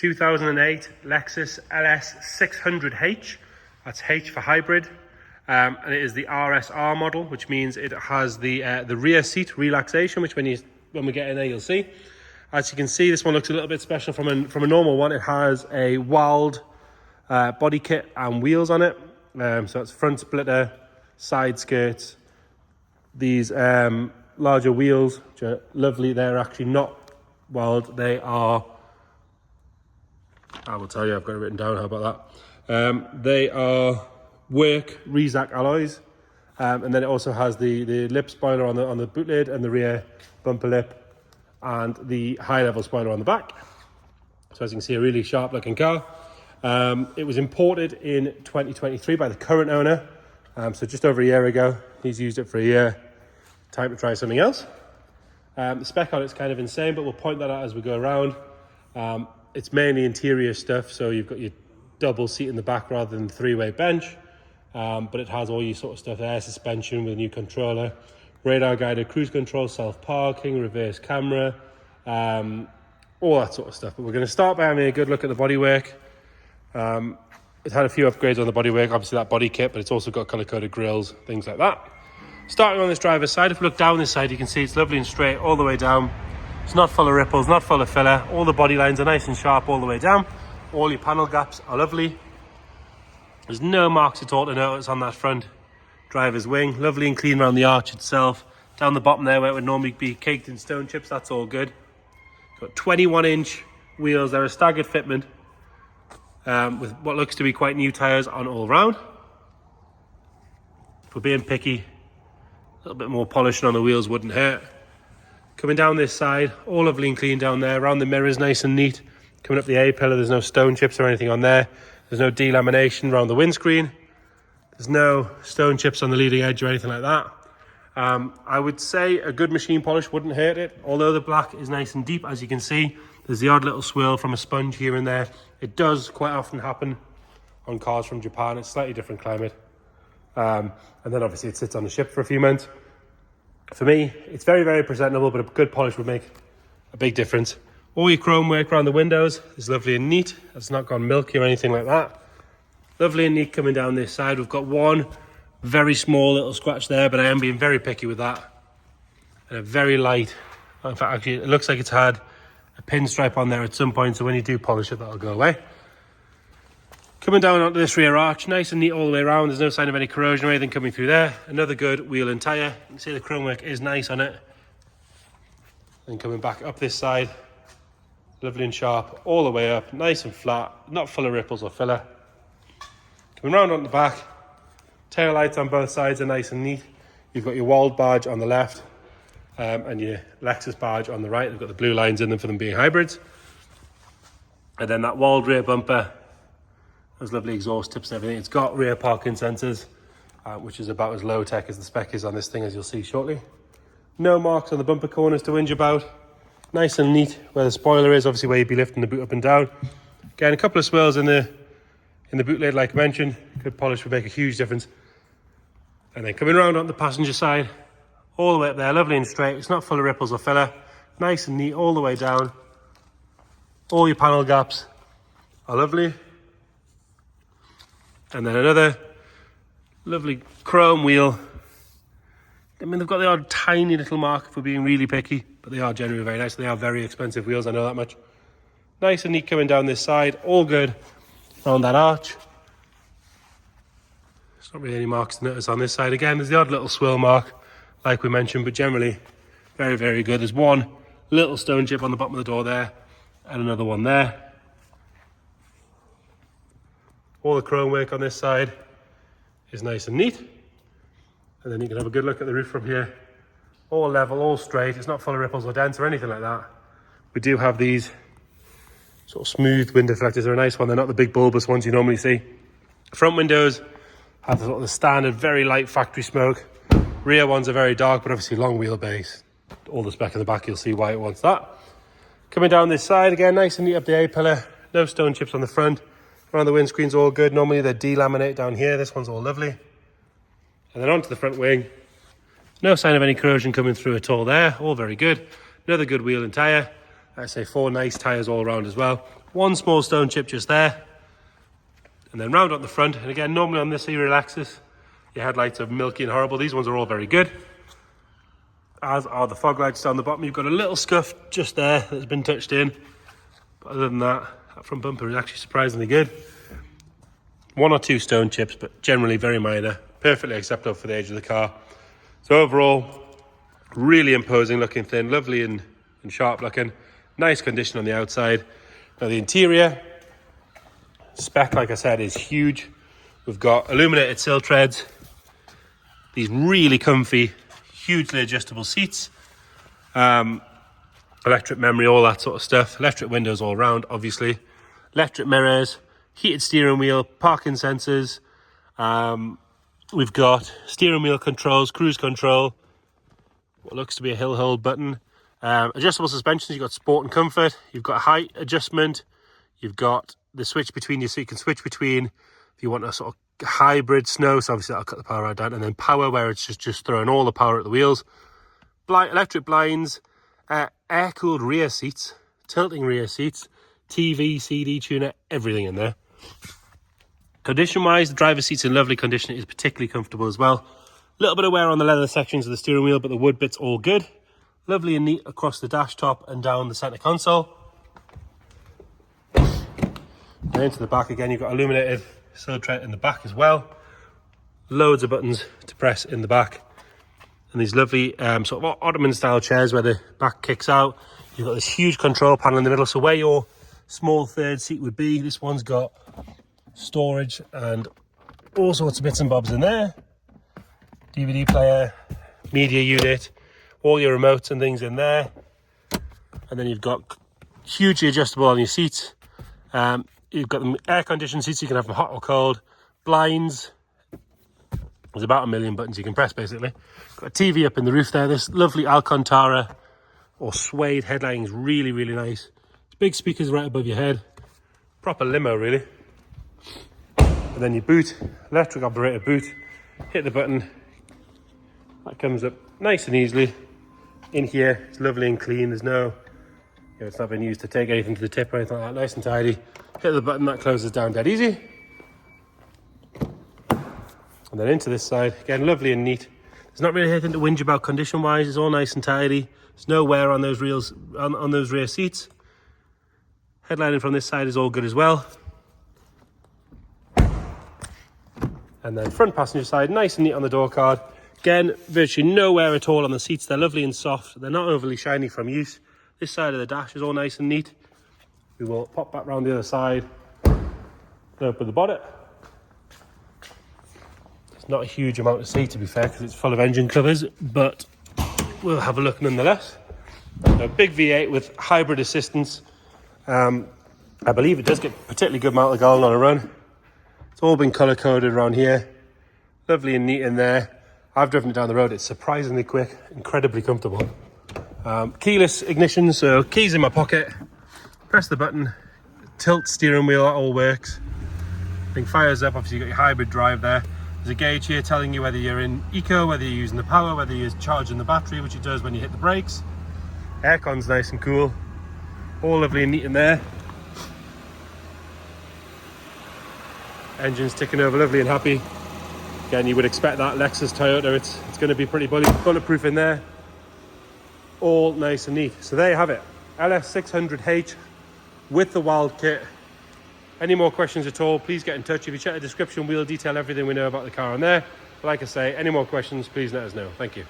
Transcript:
2008 Lexus LS600H. That's H for hybrid. And it is the RSR model, which means it has the rear seat relaxation, which when we get in there, you'll see. As you can see, this one looks a little bit special from a normal one. It has a walled body kit and wheels on it. So it's front splitter, side skirts, these larger wheels, which are lovely. They're actually not walled. They are, I will tell you, I've got it written down. How about that? They are work Rezac alloys. And then it also has the lip spoiler on the boot lid and the rear bumper lip, and the high level spoiler on the back. So as you can see, a really sharp looking car. It was imported in 2023 by the current owner. So just over a year ago. He's used it for a year. Time to try something else. The spec on it's kind of insane, but we'll point that out as we go around. It's mainly interior stuff. So you've got your double seat in the back rather than the three-way bench. But it has all your sort of stuff there, suspension with a new controller, radar guided cruise control, self-parking, reverse camera, all that sort of stuff. But we're going to start by having a good look at the bodywork. It's had a few upgrades on the bodywork, obviously that body kit, but it's also got colour-coded grills, things like that. Starting on this driver's side, if we look down this side, you can see it's lovely and straight all the way down. It's not full of ripples, not full of filler. All the body lines are nice and sharp all the way down. All your panel gaps are lovely. There's no marks at all to notice on that front driver's wing. Lovely and clean around the arch itself. Down the bottom there where it would normally be caked in stone chips, that's all good. Got 21-inch wheels. They're a staggered fitment with what looks to be quite new tyres on all round. If we're being picky, a little bit more polishing on the wheels wouldn't hurt. Coming down this side, all lovely and clean down there. Around the mirrors, nice and neat. Coming up the A-pillar, there's no stone chips or anything on there. There's no delamination around the windscreen. There's no stone chips on the leading edge or anything like that. I would say a good machine polish wouldn't hurt it. Although the black is nice and deep, as you can see, there's the odd little swirl from a sponge here and there. It does quite often happen on cars from Japan. It's a slightly different climate. And then obviously it sits on the ship for a few months. For me, it's very, very presentable, but a good polish would make a big difference. All your chrome work around the windows is lovely and neat. It's not gone milky or anything like that. Lovely and neat coming down this side. We've got one very small little scratch there, but I am being very picky with that. And a very light, in fact, actually, it looks like it's had a pinstripe on there at some point, so when you do polish it, that'll go away. Coming down onto this rear arch, nice and neat all the way around. There's no sign of any corrosion or anything coming through there. Another good wheel and tyre. You can see the chrome work is nice on it. And coming back up this side, lovely and sharp all the way up, nice and flat, not full of ripples or filler. Coming round on the back, tail lights on both sides are nice and neat. You've got your walled badge on the left and your Lexus badge on the right. They've got the blue lines in them for them being hybrids. And then that walled rear bumper, those lovely exhaust tips and everything. It's got rear parking sensors, which is about as low tech as the spec is on this thing, as you'll see shortly. No marks on the bumper corners to whinge about. Nice and neat where the spoiler is, obviously where you'd be lifting the boot up and down. Again, a couple of swirls in the boot lid, like I mentioned. Good polish would make a huge difference. And then coming around on the passenger side, all the way up there, lovely and straight. It's not full of ripples or filler. Nice and neat all the way down. All your panel gaps are lovely. And then another lovely chrome wheel. I mean, they've got the odd tiny little mark for being really picky, but they are generally very nice. They are very expensive wheels, I know that much. Nice and neat coming down this side, all good on that arch. There's not really any marks to notice on this side. Again, there's the odd little swirl mark, like we mentioned, but generally very, very good. There's one little stone chip on the bottom of the door there, and another one there. All the chrome work on this side is nice and neat. And then you can have a good look at the roof from here. All level, all straight. It's not full of ripples or dents or anything like that. We do have these sort of smooth window deflectors. They're a nice one. They're not the big bulbous ones you normally see. Front windows have the sort of the standard, very light factory smoke. Rear ones are very dark, but obviously long wheelbase. All the spec in the back, you'll see why it wants that. Coming down this side, again, nice and neat up the A-pillar. No stone chips on the front. Around the windscreen's all good. Normally they delaminate down here. This one's all lovely. And then onto the front wing. No sign of any corrosion coming through at all there. All very good. Another good wheel and tyre. I say 4 nice tyres all around as well. One small stone chip just there. And then round up the front. And again, normally on this era Lexus, your headlights are milky and horrible. These ones are all very good. As are the fog lights down the bottom. You've got a little scuff just there that's been touched in. But other than that, that front bumper is actually surprisingly good. One or two stone chips, but generally very minor. Perfectly acceptable for the age of the car. So overall, really imposing looking thing, lovely and sharp looking. Nice condition on the outside. Now the interior spec, like I said, is huge. We've got illuminated sill treads, these really comfy, hugely adjustable seats, electric memory, all that sort of stuff. Electric windows all around, obviously. Electric mirrors, heated steering wheel, parking sensors. We've got steering wheel controls, cruise control, what looks to be a hill hold button. Adjustable suspensions, you've got sport and comfort. You've got height adjustment. You've got the switch between you, so you can switch between if you want a sort of hybrid snow, so obviously that'll cut the power right down, and then power, where it's just throwing all the power at the wheels. Electric blinds, air-cooled rear seats, tilting rear seats, TV, CD tuner, everything in there. Condition-wise, the driver's seat's in lovely condition. It is particularly comfortable as well. A little bit of wear on the leather sections of the steering wheel, but the wood bit's all good. Lovely and neat across the dash top and down the centre console. And into the back again, you've got illuminated sill tread in the back as well. Loads of buttons to press in the back. And these lovely sort of Ottoman style chairs where the back kicks out. You've got this huge control panel in the middle. So where your small third seat would be, this one's got storage and all sorts of bits and bobs in there. DVD player, media unit, all your remotes and things in there. And then you've got hugely adjustable on your seats. You've got the air conditioned seats, you can have them hot or cold. Blinds, there's about 1 million buttons you can press basically. Got a TV up in the roof there. This lovely Alcantara or suede headlighting is really, really nice. Big speakers right above your head. Proper limo really. And then your boot, electric operated boot. Hit the button. That comes up nice and easily. In here, it's lovely and clean. There's no, it's not been used to take anything to the tip or anything like that. Nice and tidy. Hit the button, that closes down dead easy. And then into this side, again, lovely and neat. There's not really anything to whinge about condition-wise. It's all nice and tidy. There's no wear on those reels, on those rear seats. Headlining from this side is all good as well. And then front passenger side, nice and neat on the door card. Again, virtually no wear at all on the seats. They're lovely and soft. They're not overly shiny from use. This side of the dash is all nice and neat. We will pop back around the other side and open the bonnet. It's not a huge amount to see, to be fair, because it's full of engine covers, but we'll have a look nonetheless. A big V8 with hybrid assistance. I believe it does get particularly good amount of gallon on a run. It's all been colour coded around here. Lovely and neat in there. I've driven it down the road. It's surprisingly quick, incredibly comfortable. Keyless ignition, so keys in my pocket. Press the button, tilt steering wheel, that all works. Thing fires up, obviously you've got your hybrid drive there. There's a gauge here telling you whether you're in eco, whether you're using the power, whether you're charging the battery, which it does when you hit the brakes. Aircon's nice and cool. All lovely and neat in there. Engine's ticking over lovely and happy. Again, you would expect that Lexus Toyota, it's going to be pretty bulletproof in there. All nice and neat. So there you have it, LS600H with the wild kit. Any more questions at all, please get in touch. If you check the description, we'll detail everything we know about the car on there. But like I say, any more questions, please let us know. Thank you.